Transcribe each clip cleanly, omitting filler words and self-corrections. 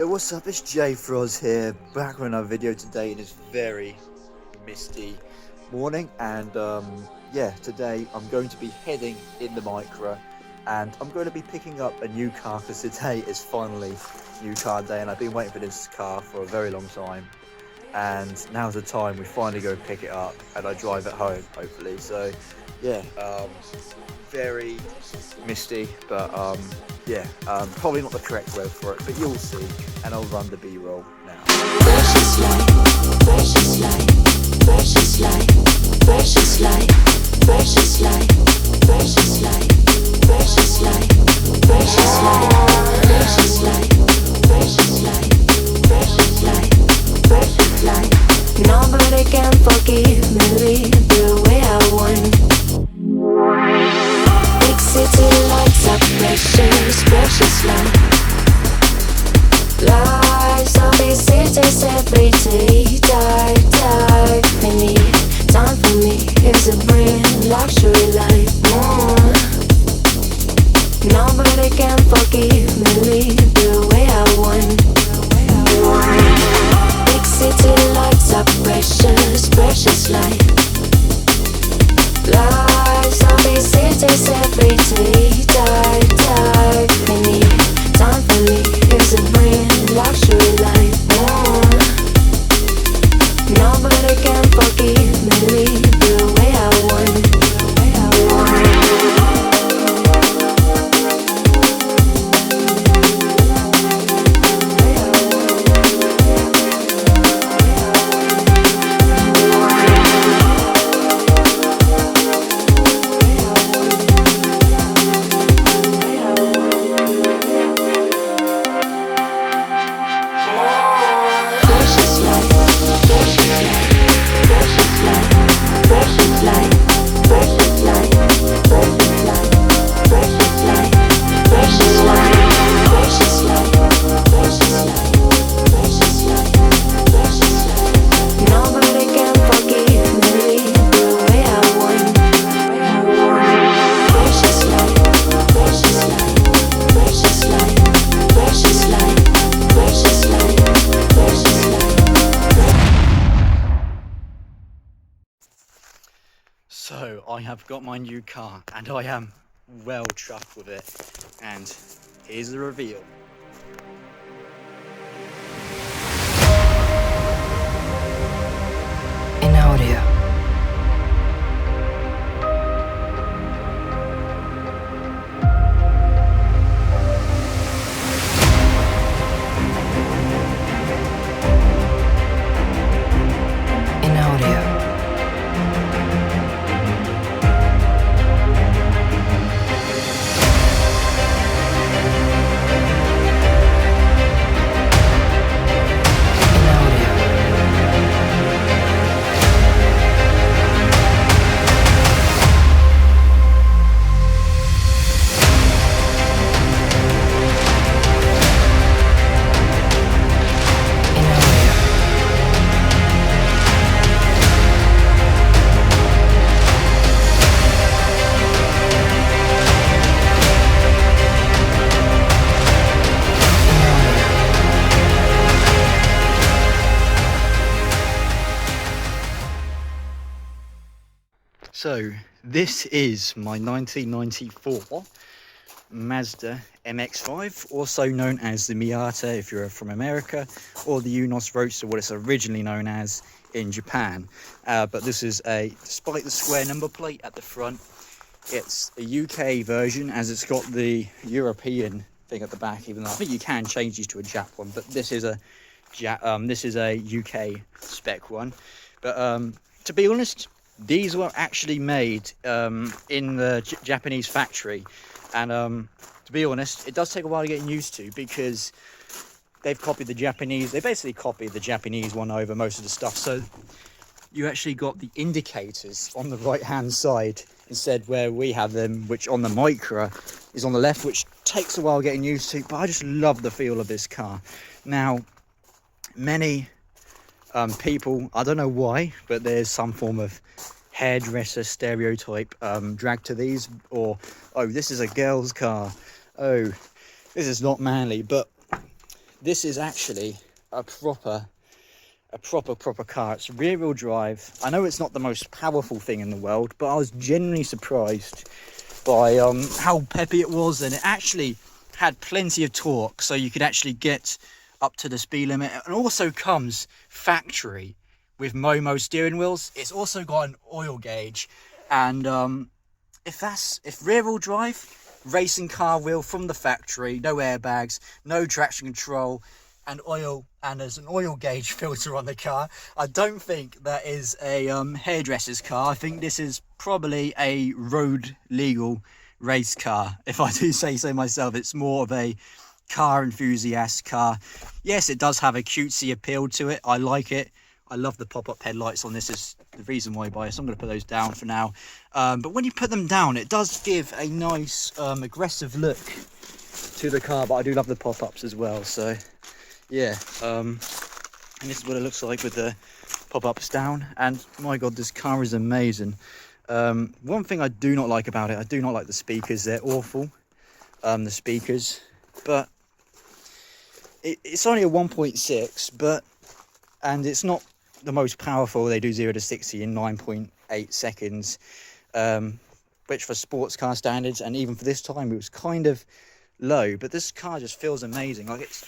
Hey, what's up? It's Jay Froz here, back with another video today in this very misty morning. And yeah, today I'm going to be heading in the Micra, and I'm going to be picking up a new car because today is finally new car day, and I've been waiting for this car for a very long time. And now's the time we finally go pick it up, and I drive it home, hopefully. So yeah, very misty, but yeah, probably not the correct word for it, but you'll see, and I'll run the B-roll now. Precious light, precious light, precious light, precious light, precious light, precious light, precious light, precious light, precious light, precious light, precious light, precious light. Nobody can forgive me the way I want. Big city lights up, precious light. Lives of these cities every day, die. We need time for me. It's a brand luxury life. Nobody can forgive me the way I want. Big city lights up, precious light. Lives of these cities every day, die. We need time for me. It's a brand luxury life. Nobody can forgive me the way I want. So I have got my new car, and I am well chuffed with it, and here's the reveal. In audio. In audio. So this is my 1994 Mazda MX-5, also known as the Miata if you're from America, or the Unos Roadster, what it's originally known as in Japan. But this is despite the square number plate at the front, it's a UK version, as it's got the European thing at the back, even though I think you can change these to a Jap one, but this is a UK spec one. But to be honest, these were actually made in the Japanese factory, and to be honest, it does take a while getting used to, because they've copied the Japanese, they basically copied the Japanese one over most of the stuff. So you actually got the indicators on the right hand side instead, where we have them, which on the Micra is on the left, which takes a while getting used to, but I just love the feel of this car. Now, many people, I don't know why, but there's some form of hairdresser stereotype drag to these, or oh, this is a girl's car, oh, this is not manly. But this is actually a proper car. It's rear-wheel drive. I know it's not the most powerful thing in the world, but I was genuinely surprised by how peppy it was, and it actually had plenty of torque, so you could actually get up to the speed limit. And also comes factory with Momo steering wheels. It's also got an oil gauge, and if rear-wheel drive, racing car wheel from the factory, no airbags, no traction control, and oil, and there's an oil gauge filter on the car, I don't think that is a hairdresser's car. I think this is probably a road legal race car, if I do say so myself. It's more of a car enthusiast car. Yes, it does have a cutesy appeal to it. I like it. I love the pop-up headlights on this, is the reason why I buy it. So I'm going to put those down for now. But when you put them down, it does give a nice aggressive look to the car, but I do love the pop-ups as well. So yeah, and this is what it looks like with the pop-ups down. And my god, this car is amazing. One thing I do not like about it, I do not like the speakers. They're awful, the speakers, but it's only a 1.6, but and it's not the most powerful. They do 0 to 60 in 9.8 seconds, which for sports car standards, and even for this time, it was kind of low. But this car just feels amazing. Like, it's,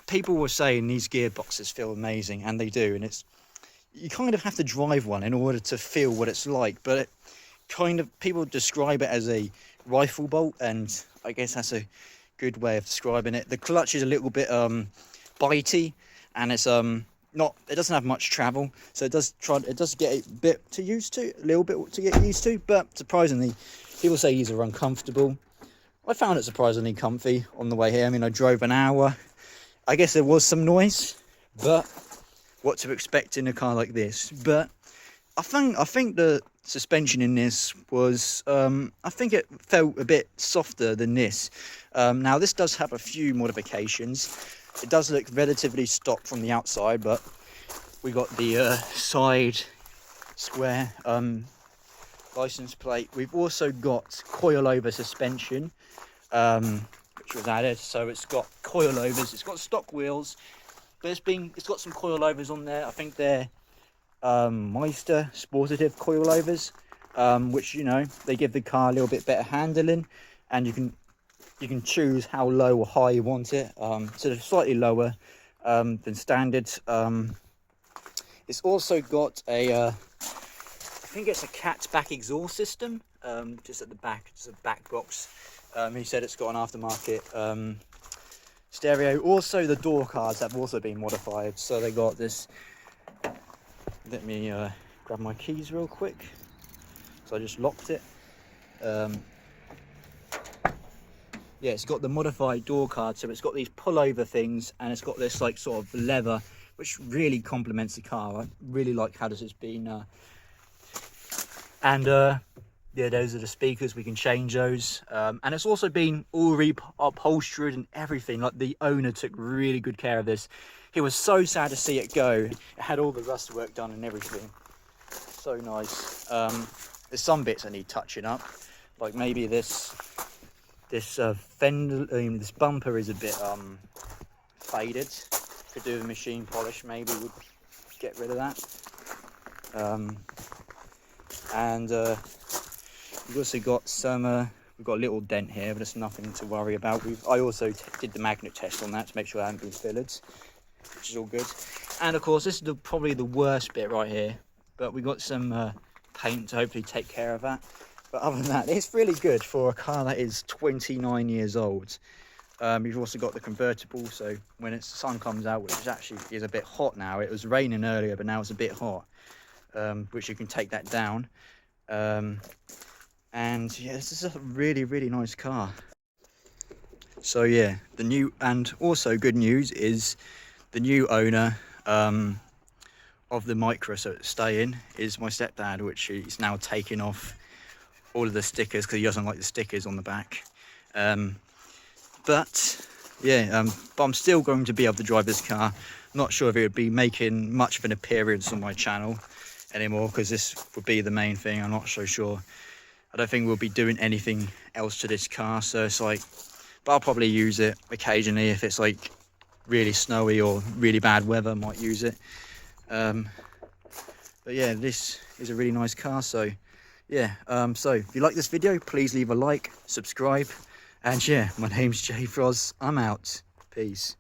people were saying these gearboxes feel amazing, and they do. And it's, you kind of have to drive one in order to feel what it's like. But it kind of, people describe it as a rifle bolt, and I guess that's a good way of describing it. The clutch is a little bit bitey, and it's not, it doesn't have much travel, so it does get a bit to used to, a little bit to get used to. But surprisingly, people say these are uncomfortable. I found it surprisingly comfy on the way here. I mean, I drove an hour. I guess there was some noise, but what to expect in a car like this. But I think the suspension in this was, I think it felt a bit softer than this. Now this does have a few modifications. It does look relatively stock from the outside, but we got the side square license plate. We've also got coilover suspension, which was added. So it's got coilovers. It's got stock wheels, but it's got some coilovers on there. I think they're Meister Sportative coilovers, which, you know, they give the car a little bit better handling, and you can choose how low or high you want it. So they're slightly lower than standard. It's also got a, I think it's a cat's back exhaust system, just at the back, just a back box. He said it's got an aftermarket stereo. Also, the door cards have also been modified. So they got this, let me grab my keys real quick. So I just locked it. Yeah, it's got the modified door card, so it's got these pullover things, and it's got this like sort of leather, which really complements the car. I really like how this has been. Yeah, those are the speakers. We can change those, and it's also been all upholstered and everything. Like, the owner took really good care of this. He was so sad to see it go. It had all the rust work done and everything. So nice. There's some bits that need touching up, like maybe this fender, this bumper is a bit faded. Could do a machine polish, maybe would get rid of that. And we've also got some, we've got a little dent here, but it's nothing to worry about. I also did the magnet test on that to make sure it hadn't been fillered, which is all good. And of course, this is probably the worst bit right here, but we got some paint to hopefully take care of that. But other than that, it's really good for a car that is 29 years old. You've also got the convertible, so when the sun comes out, which is a bit hot now. It was raining earlier, but now it's a bit hot, which you can take that down. And yeah, this is a really, really nice car. So yeah, the new, and also good news is the new owner of the Micra, so it's staying, is my stepdad, which he's now taking off all of the stickers because he doesn't like the stickers on the back. But yeah, but I'm still going to be able to drive this car. Not sure if it would be making much of an appearance on my channel anymore, because this would be the main thing. I'm not so sure. I don't think we'll be doing anything else to this car, so it's like, but I'll probably use it occasionally if it's like really snowy or really bad weather might use it. But yeah, this is a really nice car. So yeah, so if you like this video, please leave a like, subscribe, and yeah, my name's Jay Froz. I'm out. Peace.